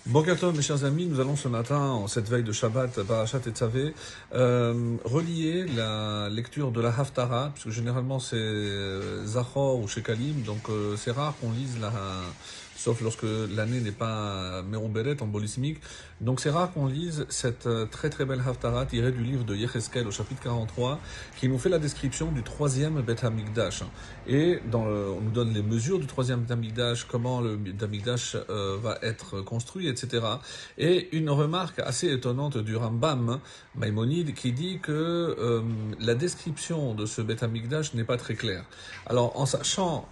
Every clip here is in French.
Boker Tov, mes chers amis, nous allons ce matin, en cette veille de Shabbat, Parashat Tetzavé, relier la lecture de la Haftarah, puisque généralement c'est Zachor ou Shekalim, donc c'est rare qu'on lise sauf lorsque l'année n'est pas Merouberet en bolismique. Donc c'est rare qu'on lise cette très très belle Haftarah tirée du livre de Yecheskel au chapitre 43, qui nous fait la description du troisième Beth Hamikdash. Et on nous donne les mesures du troisième Beth Hamikdash, comment le Beth Hamikdash va être construit, etc. Et une remarque assez étonnante du Rambam, Maïmonide, qui dit que la description de ce Beth Hamikdash n'est pas très claire. Alors, en sachant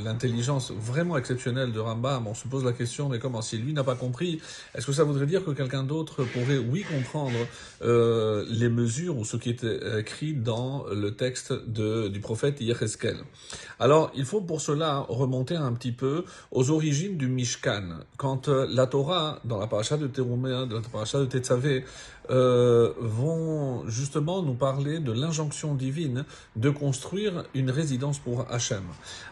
l'intelligence vraiment exceptionnelle de Rambam, on se pose la question, mais comment, si lui n'a pas compris, est-ce que ça voudrait dire que quelqu'un d'autre pourrait, oui, comprendre les mesures ou ce qui est écrit dans le texte du prophète Yecheskel? Alors, il faut pour cela remonter un petit peu aux origines du Mishkan. Quand la Torah, dans la paracha de Terumah, dans la paracha de Tetzavé, vont justement nous parler de l'injonction divine de construire une résidence pour Hachem.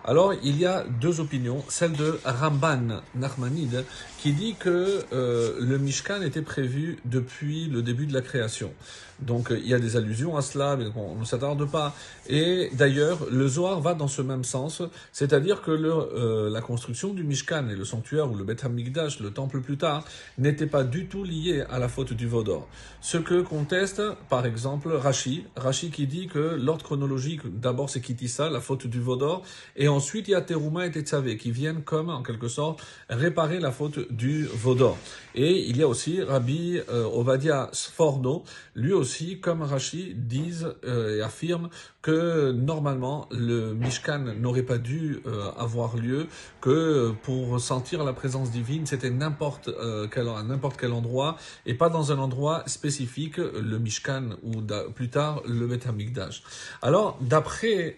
Alors, il y a deux opinions, celle de Ramban Nachmanide, qui dit que le Mishkan était prévu depuis le début de la création. Donc, il y a des allusions à cela, mais on ne s'attarde pas. Et d'ailleurs, le Zohar va dans ce même sens, c'est-à-dire que la construction du Mishkan et le sanctuaire ou le Beth Hamikdash, le temple plus tard, n'était pas du tout lié à la faute du veau d'or. Ce que conteste, par exemple, Rashi qui dit que l'ordre chronologique, d'abord c'est Kitissa, la faute du veau d'or, et ensuite il y a Terumah et Tetzavé qui viennent comme, en quelque sorte, réparer la faute du veau d'or. Et il y a aussi Rabbi Ovadia Sforno, lui aussi, comme Rashi, disent et affirment que normalement le Mishkan n'aurait pas dû avoir lieu, que pour sentir la présence divine, c'était n'importe quel endroit et pas dans un endroit spécifique, le Mishkan ou plus tard le Beth Hamikdash. Alors, d'après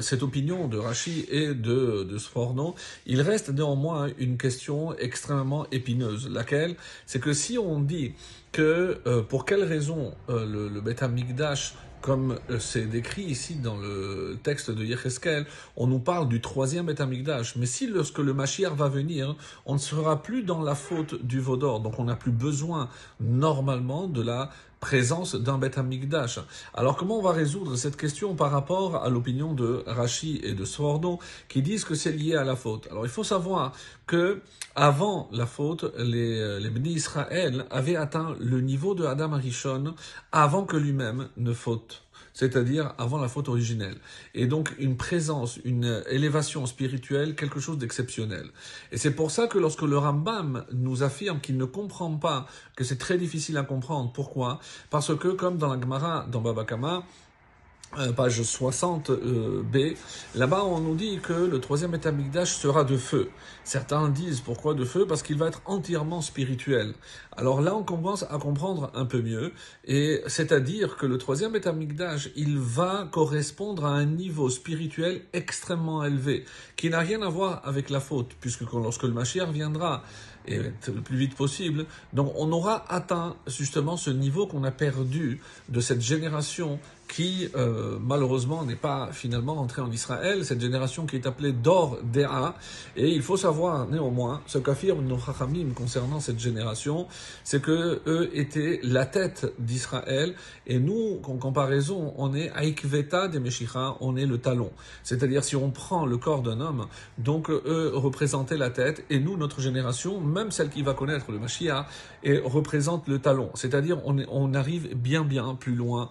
cette opinion de Rashi et de Sforno, il reste néanmoins une question extrêmement épineuse, laquelle, c'est que si on dit que pour quelle raison le Beth Hamikdash, comme c'est décrit ici dans le texte de Yecheskel, on nous parle du troisième Beth Hamikdash. Mais si lorsque le Mashiach va venir, on ne sera plus dans la faute du veau d'or, donc on n'a plus besoin normalement de la présence d'un Beth Hamikdash. Alors comment on va résoudre cette question par rapport à l'opinion de Rashi et de Sforno qui disent que c'est lié à la faute? Alors il faut savoir que avant la faute, les Bnei Israël avaient atteint le niveau de Adam Arishon avant que lui-même ne faute, c'est-à-dire avant la faute originelle. Et donc une présence, une élévation spirituelle, quelque chose d'exceptionnel. Et c'est pour ça que lorsque le Rambam nous affirme qu'il ne comprend pas, que c'est très difficile à comprendre, pourquoi? Parce que comme dans la Gemara, dans Baba Kama, page 60b, là-bas on nous dit que le troisième Beth Hamikdash sera de feu. Certains disent pourquoi de feu? Parce qu'il va être entièrement spirituel. Alors là on commence à comprendre un peu mieux, et c'est-à-dire que le troisième Beth Hamikdash, il va correspondre à un niveau spirituel extrêmement élevé, qui n'a rien à voir avec la faute, puisque lorsque le Mashiach viendra, et le plus vite possible, donc on aura atteint justement ce niveau qu'on a perdu de cette génération qui malheureusement n'est pas finalement entrée en Israël, cette génération qui est appelée Dor Dea. Et il faut savoir néanmoins, ce qu'affirment nos Chachamim concernant cette génération, c'est que eux étaient la tête d'Israël, et nous, en comparaison, on est Aikveta des Meshicha, on est le talon. C'est-à-dire si on prend le corps d'un homme, donc eux représentaient la tête, et nous, notre génération, même celle qui va connaître le Mashiach, représente le talon. C'est-à-dire on arrive bien plus loin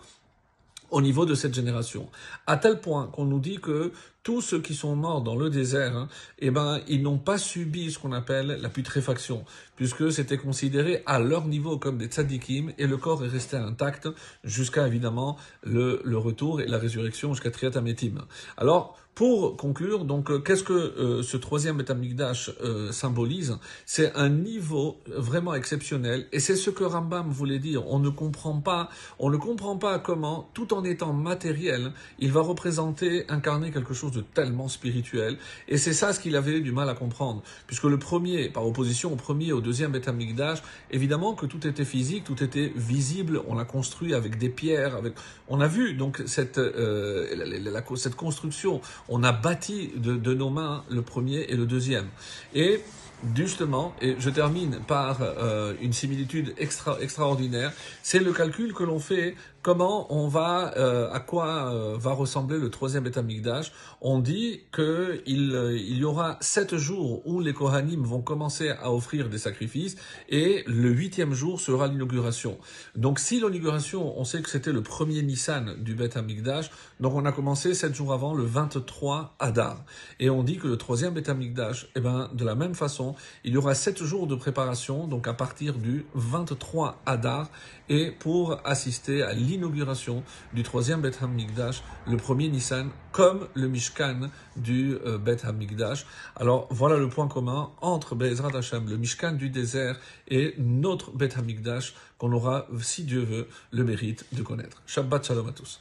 au niveau de cette génération, à tel point qu'on nous dit que tous ceux qui sont morts dans le désert, ils n'ont pas subi ce qu'on appelle la putréfaction, puisque c'était considéré à leur niveau comme des tzadikim, et le corps est resté intact jusqu'à évidemment le retour et la résurrection jusqu'à Triat Hametim. Alors, pour conclure, donc, qu'est-ce que ce troisième Beth Hamikdash symbolise? C'est un niveau vraiment exceptionnel, et c'est ce que Rambam voulait dire. On ne comprend pas comment, tout en étant matériel, il va incarner quelque chose de tellement spirituel, et c'est ça ce qu'il avait du mal à comprendre, puisque le premier, par opposition au premier et au deuxième Beth Hamikdash, évidemment que tout était physique, tout était visible, on l'a construit avec des pierres, on a vu donc cette construction, on a bâti de nos mains le premier et le deuxième. Et Justement, et je termine par une similitude extraordinaire, c'est le calcul que l'on fait, comment on va, à quoi va ressembler le troisième Beth Amikdash. On dit il y aura 7 jours où les Kohanim vont commencer à offrir des sacrifices, et le 8e jour sera l'inauguration. Donc si l'inauguration, on sait que c'était le premier Nissan du Beth Amikdash, donc on a commencé 7 jours avant, le 23 Adar. Et on dit que le troisième Beth Amikdash, de la même façon, il y aura 7 jours de préparation, donc à partir du 23 Adar, et pour assister à l'inauguration du troisième Beth Hamikdash, le premier Nissan, comme le Mishkan du Beth Hamikdash. Alors voilà le point commun entre Be'ezrat Hashem, le Mishkan du désert, et notre Beth Hamikdash qu'on aura, si Dieu veut, le mérite de connaître. Shabbat Shalom à tous.